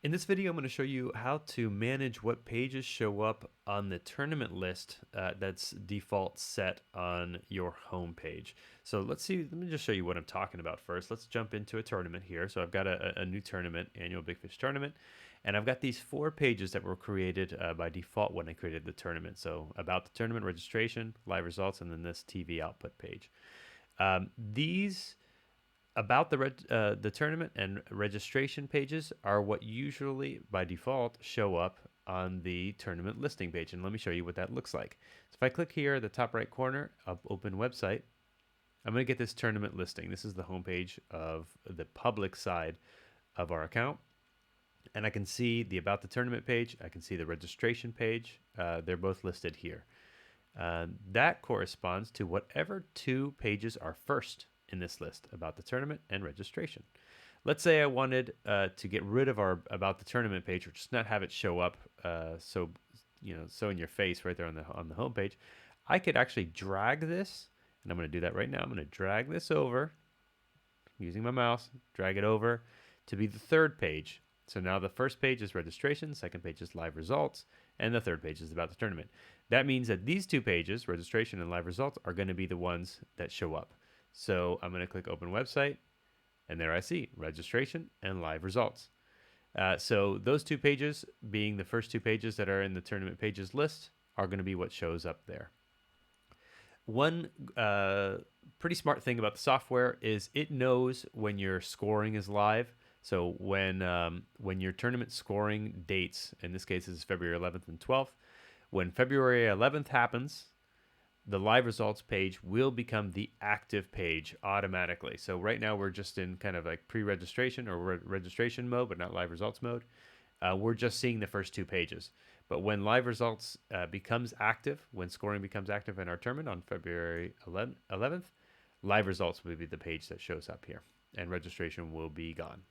In this video, I'm going to show you how to manage what pages show up on the tournament list that's default set on your home page. So let's see, let me just show you what I'm talking about first. Let's jump into a tournament here. So I've got a new tournament, Annual Big Fish Tournament, and I've got these 4 pages that were created by default when I created the tournament. So about the tournament, registration, live results, and then this TV output page. These about the tournament and registration pages are what usually by default show up on the tournament listing page, and let me show you what that looks like. So if I click here at the top right corner of open website, I'm going to get this tournament listing. This is the homepage of the public side of our account, and I can see the about the tournament page. I can see the registration page. They're both listed here. That corresponds to whatever 2 pages are first in this list about the tournament and registration. Let's say I wanted to get rid of our about the tournament page, or just not have it show up so in your face right there on the home page. I could actually drag this, and I'm going to do that right now. I'm going to drag this over using my mouse, drag it over to be the 3rd page. So now the first page is registration, second page is live results, and the 3rd page is about the tournament. That means that these 2 pages, registration and live results, are going to be the ones that show up. So I'm going to click open website, and there I see registration and live results. So those 2 pages, being the first 2 pages that are in the tournament pages list, are going to be what shows up there. One pretty smart thing about the software is it knows when your scoring is live. So when your tournament scoring dates, in this case is February 11th and 12th, when February 11th happens, the live results page will become the active page automatically. So right now we're just in kind of like pre-registration or registration mode, but not live results mode. We're just seeing the first 2 pages. But when live results becomes active, when scoring becomes active in our tournament on February 11th, live results will be the page that shows up here, and registration will be gone.